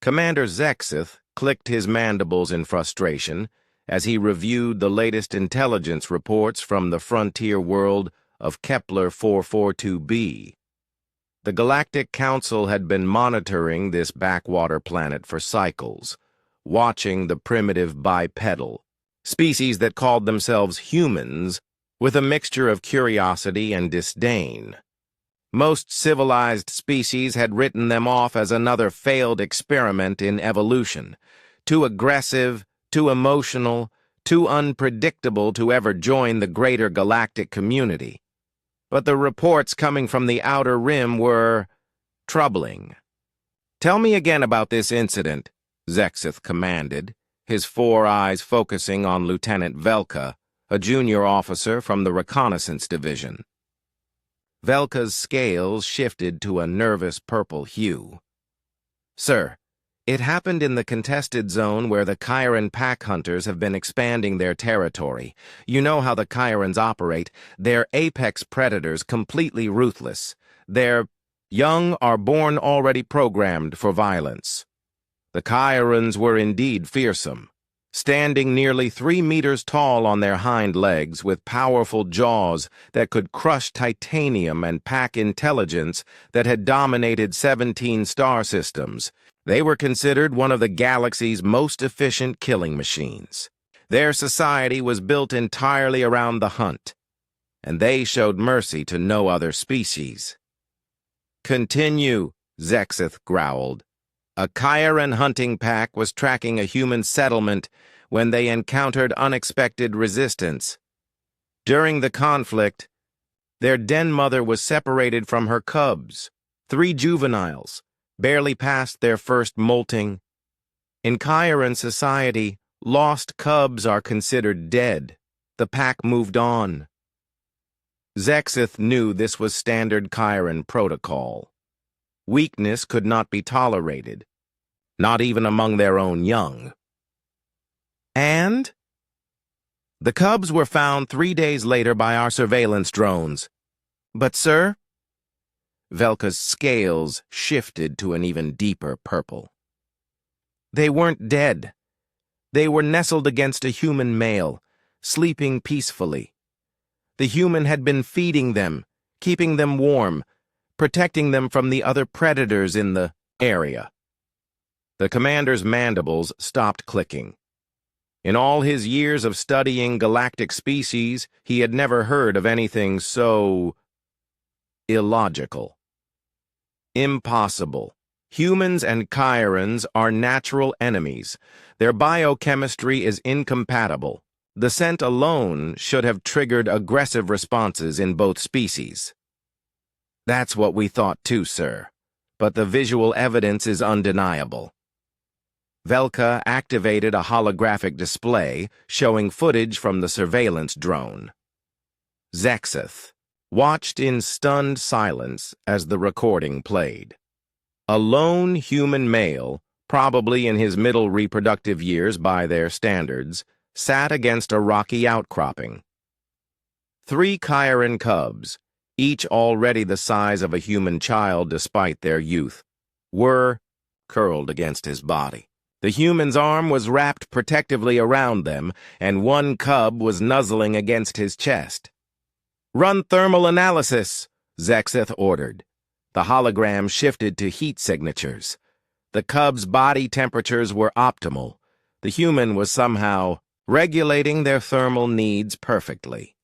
Commander Zexith clicked his mandibles in frustration as he reviewed the latest intelligence reports from the frontier world of Kepler 442b. The Galactic Council had been monitoring this backwater planet for cycles, watching the primitive bipedal, species that called themselves humans, with a mixture of curiosity and disdain. Most civilized species had written them off as another failed experiment in evolution, too aggressive, too emotional, too unpredictable to ever join the greater galactic community. But the reports coming from the Outer Rim were troubling. "Tell me again about this incident," Zexith commanded, his four eyes focusing on Lieutenant Velka, a junior officer from the Reconnaissance Division. Velka's scales shifted to a nervous purple hue. "Sir, it happened in the contested zone where the Chiron pack hunters have been expanding their territory. You know how the Chirons operate. They're apex predators, completely ruthless. Their young are born already programmed for violence. The Chirons were indeed fearsome, standing nearly 3 meters tall on their hind legs with powerful jaws that could crush titanium and pack intelligence that had dominated 17 star systems. They were considered one of the galaxy's most efficient killing machines. Their society was built entirely around the hunt, and they showed mercy to no other species." "Continue," Zexith growled. "A Chiron hunting pack was tracking a human settlement when they encountered unexpected resistance. During the conflict, their den mother was separated from her cubs, 3 juveniles, barely past their first molting. In Chiron society, lost cubs are considered dead. The pack moved on." Zexith knew this was standard Chiron protocol. Weakness could not be tolerated, not even among their own young. "And?" "The cubs were found 3 days later by our surveillance drones. But, sir?" Velka's scales shifted to an even deeper purple. "They weren't dead. They were nestled against a human male, sleeping peacefully. The human had been feeding them, keeping them warm, protecting them from the other predators in the area." The commander's mandibles stopped clicking. In all his years of studying galactic species, he had never heard of anything so illogical. Impossible. Humans and Chirons are natural enemies. Their biochemistry is incompatible. The scent alone should have triggered aggressive responses in both species. "That's what we thought too, sir. But the visual evidence is undeniable." Velka activated a holographic display showing footage from the surveillance drone. Zexith watched in stunned silence as the recording played. A lone human male, probably in his middle reproductive years by their standards, sat against a rocky outcropping. 3 Chiron cubs, each already the size of a human child despite their youth, were curled against his body. The human's arm was wrapped protectively around them, and 1 cub was nuzzling against his chest. "Run thermal analysis," Zexith ordered. The hologram shifted to heat signatures. The cub's body temperatures were optimal. The human was somehow regulating their thermal needs perfectly.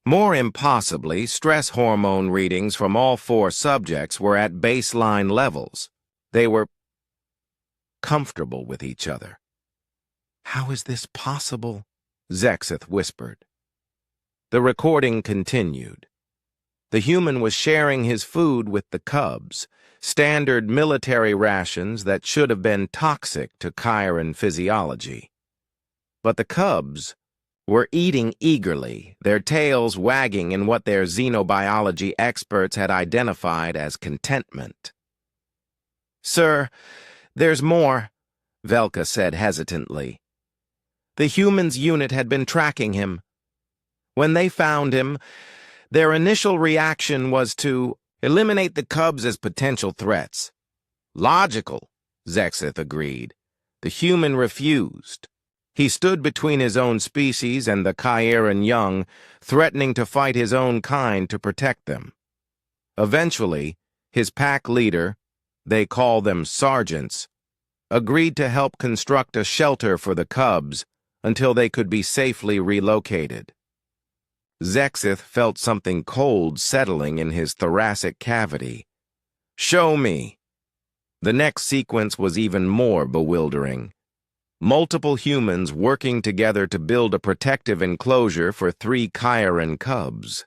More impossibly, stress hormone readings from all 4 subjects were at baseline levels. They were comfortable with each other. "How is this possible?" Zexith whispered. The recording continued. The human was sharing his food with the cubs, standard military rations that should have been toxic to Chiron physiology. But the cubs were eating eagerly, their tails wagging in what their xenobiology experts had identified as contentment. "Sir, there's more," Velka said hesitantly. "The humans' unit had been tracking him. When they found him, their initial reaction was to eliminate the cubs as potential threats. Logical. Zexith agreed. The human refused. He stood between his own species and the Chiaran young, threatening to fight his own kind to protect them. Eventually, his pack leader, they call them sergeants, agreed to help construct a shelter for the cubs until they could be safely relocated. Zexith felt something cold settling in his thoracic cavity. "Show me." The next sequence was even more bewildering. Multiple humans working together to build a protective enclosure for 3 Chiaran cubs.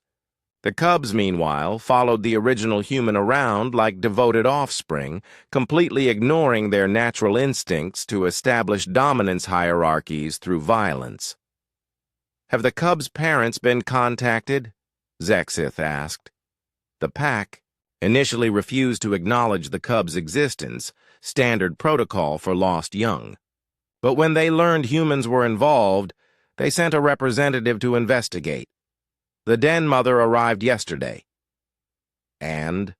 The cubs, meanwhile, followed the original human around like devoted offspring, completely ignoring their natural instincts to establish dominance hierarchies through violence. "Have the cubs' parents been contacted?" Zexith asked. The pack initially refused to acknowledge the cubs' existence, standard protocol for lost young. But when they learned humans were involved, they sent a representative to investigate. The den mother arrived yesterday. And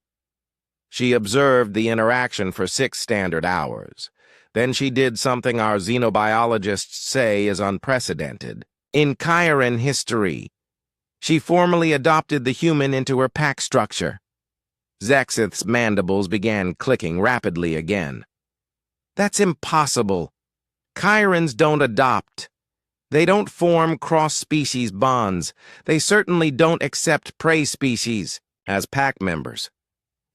she observed the interaction for 6 standard hours. Then she did something our xenobiologists say is unprecedented. In Chiaran history, she formally adopted the human into her pack structure. Zexith's mandibles began clicking rapidly again. "That's impossible. Chiarans don't adopt. They don't form cross-species bonds. They certainly don't accept prey species as pack members."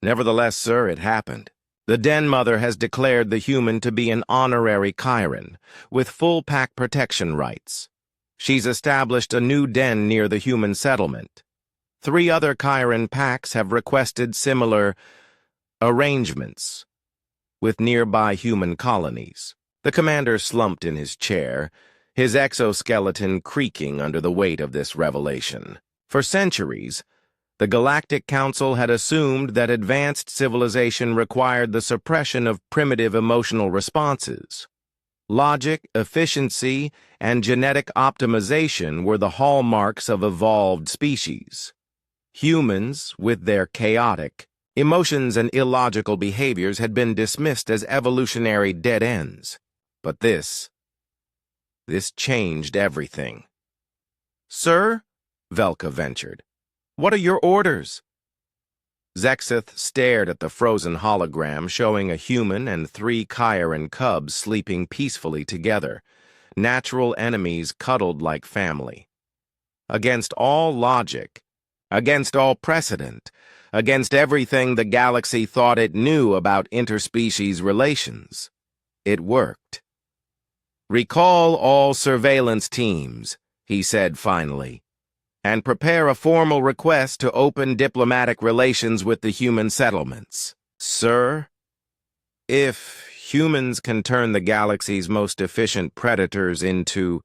"Nevertheless, sir, it happened. The den mother has declared the human to be an honorary Chiaran, with full pack protection rights. She's established a new den near the human settlement. 3 other Chiaran packs have requested similar arrangements with nearby human colonies." The commander slumped in his chair, his exoskeleton creaking under the weight of this revelation. For centuries, the Galactic Council had assumed that advanced civilization required the suppression of primitive emotional responses. Logic, efficiency, and genetic optimization were the hallmarks of evolved species. Humans, with their chaotic emotions and illogical behaviors, had been dismissed as evolutionary dead ends. But this changed everything. "Sir," Velka ventured, "what are your orders?" Zexith stared at the frozen hologram showing a human and 3 Chiaran cubs sleeping peacefully together, natural enemies cuddled like family. Against all logic, against all precedent, against everything the galaxy thought it knew about interspecies relations, it worked. "Recall all surveillance teams," he said finally, "and prepare a formal request to open diplomatic relations with the human settlements." "Sir, if humans can turn the galaxy's most efficient predators into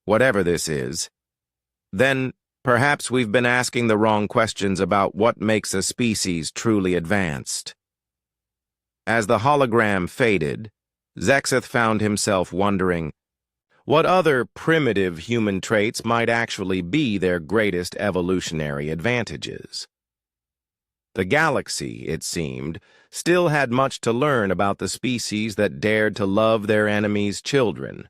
whatever this is, then perhaps we've been asking the wrong questions about what makes a species truly advanced." As the hologram faded, Zexith found himself wondering what other primitive human traits might actually be their greatest evolutionary advantages. The galaxy, it seemed, still had much to learn about the species that dared to love their enemies' children.